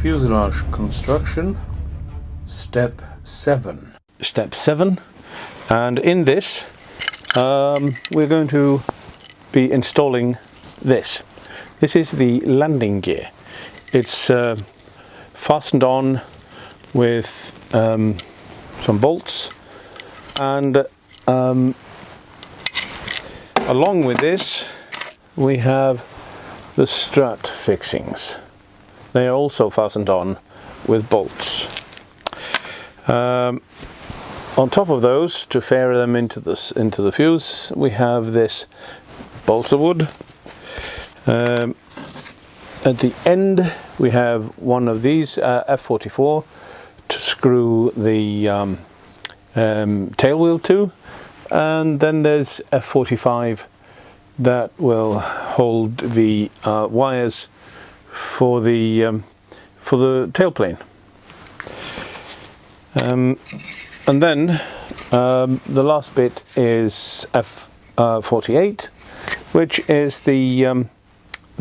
Fuselage Construction, Step 7. Step 7, and in this we're going to be installing this. This is the landing gear. It's fastened on with some bolts, and along with this we have the strut fixings. They are also fastened on with bolts. On top of those, to fare them into the fuse, we have this balsa wood. At the end we have one of these F-44 to screw the tail wheel to, and then there's F-45 that will hold the wires for the tailplane. And then the last bit is F-48, which is the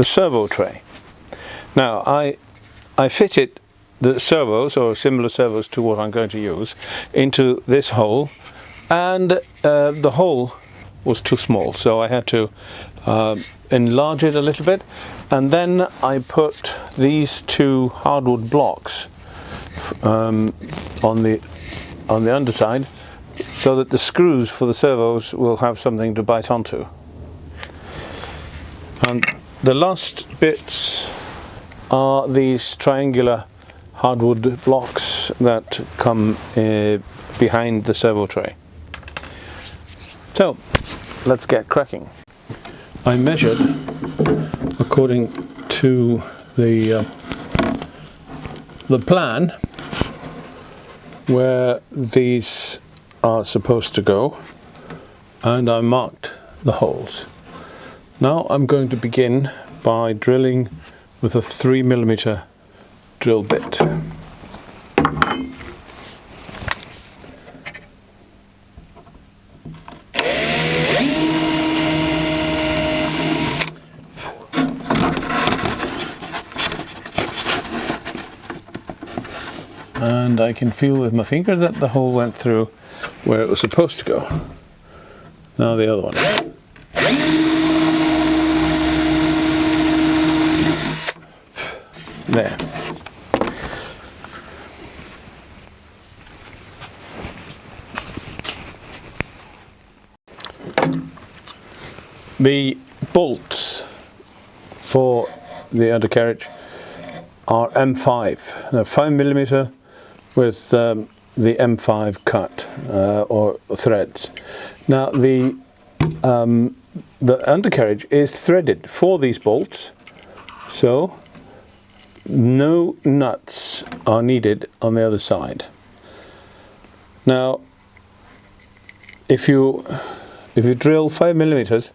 servo tray. Now I fitted the servos, or similar servos to what I'm going to use, into this hole, and the hole was too small, so I had to enlarge it a little bit, and then I put these two hardwood blocks on the underside, so that the screws for the servos will have something to bite onto. And the last bits are these triangular hardwood blocks that come behind the servo tray. So let's get cracking. I measured according to the plan where these are supposed to go, and I marked the holes. Now I'm going to begin by drilling with a 3mm drill bit. And I can feel with my finger that the hole went through where it was supposed to go. Now the other one. There. The bolts for the undercarriage are M5. They're 5mm with the M5 cut or threads. Now the undercarriage is threaded for these bolts, so no nuts are needed on the other side. Now if you drill 5mm,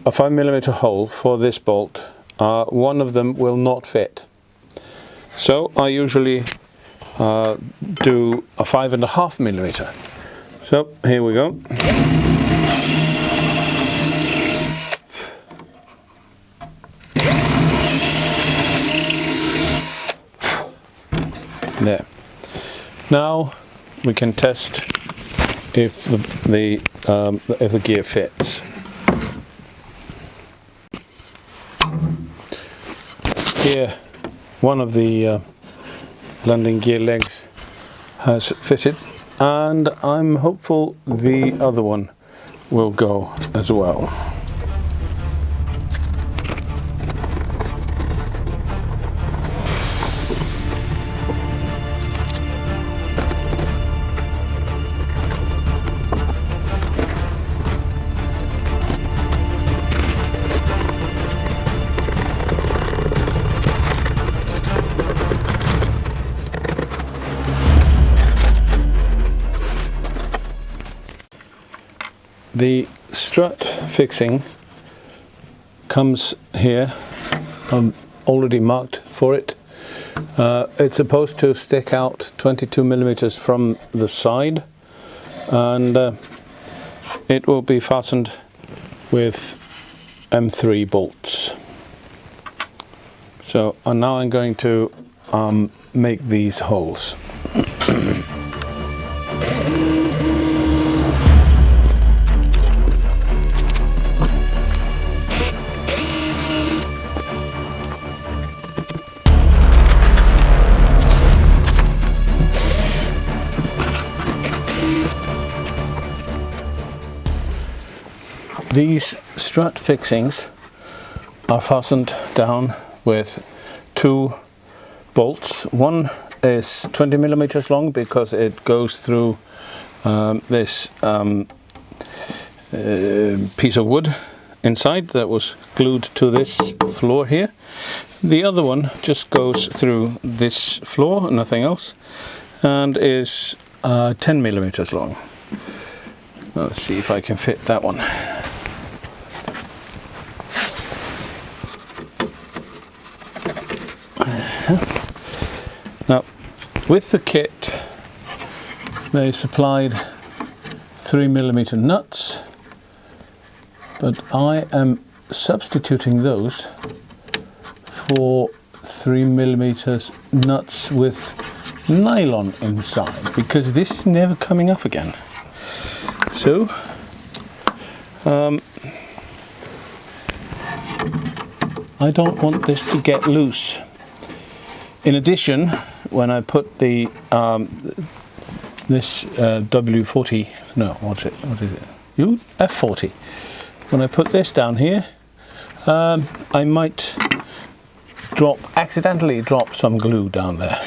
a 5mm hole for this bolt, one of them will not fit. So I usually do a 5.5mm. So here we go. There. Now we can test if the gear fits. Here, one of the landing gear legs has fitted, and I'm hopeful the other one will go as well. The strut fixing comes here. I'm already marked for it. It's supposed to stick out 22mm from the side, and it will be fastened with M3 bolts. So now I'm going to make these holes. These strut fixings are fastened down with 2 bolts. One is 20 millimeters long because it goes through this piece of wood inside that was glued to this floor here. The other one just goes through this floor, nothing else, and is 10 millimeters long. Let's see if I can fit that one. Now, with the kit, they supplied 3 millimeter nuts, but I am substituting those for 3 millimeters nuts with nylon inside, because this is never coming off again. So, I don't want this to get loose. In addition, when I put the this W40, no, what is it? F-40. When I put this down here, I might accidentally drop some glue down there.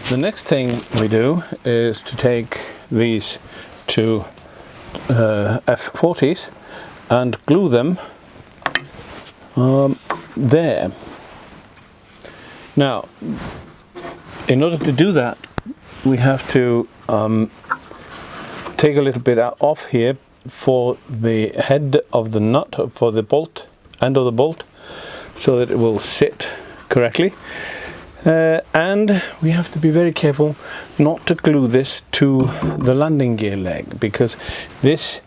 The next thing we do is to take these 2 F-40s and glue them there. Now, in order to do that, we have to take a little bit off here for the head of the nut, for the bolt, end of the bolt, so that it will sit correctly. And we have to be very careful not to glue this to the landing gear leg, because this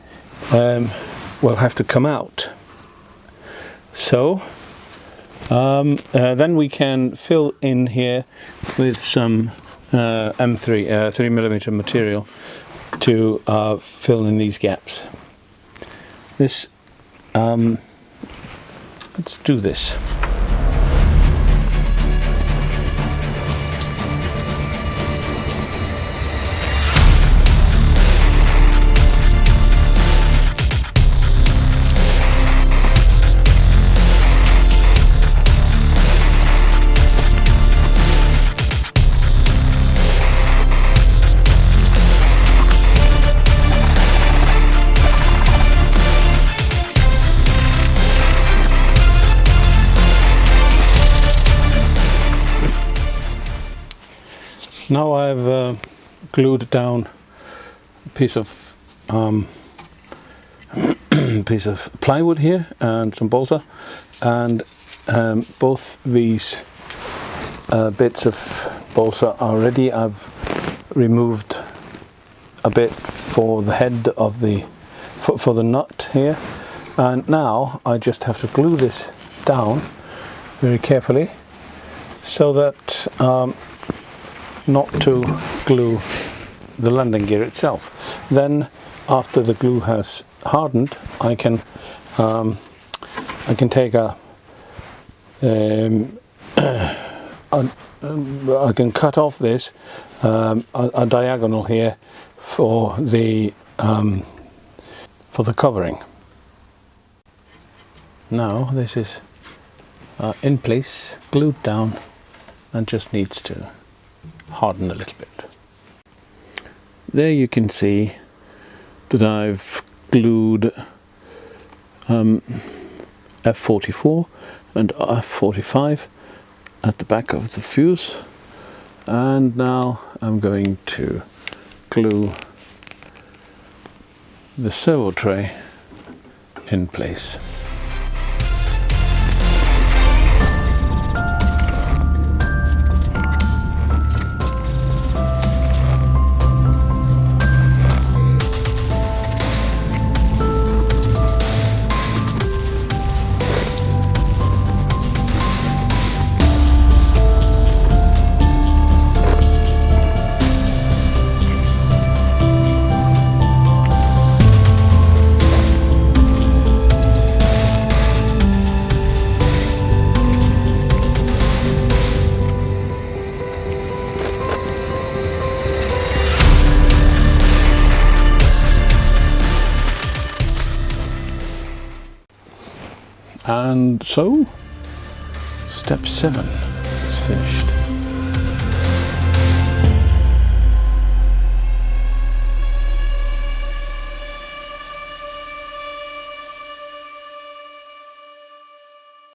will have to come out. So then we can fill in here with some M3 3 millimeter material to fill in these gaps. Let's do this. Now I've glued down a piece of plywood here and some balsa, and both these bits of balsa are ready. I've removed a bit for the head of the for the nut here, and now I just have to glue this down very carefully so that not to glue the landing gear itself. Then after the glue has hardened, I can take a I can cut off this a diagonal here for the covering. Now this is in place, glued down, and just needs to harden a little bit. There you can see that I've glued F-44 and F-45 at the back of the fuse, and now I'm going to glue the servo tray in place. And so, step 7 is finished.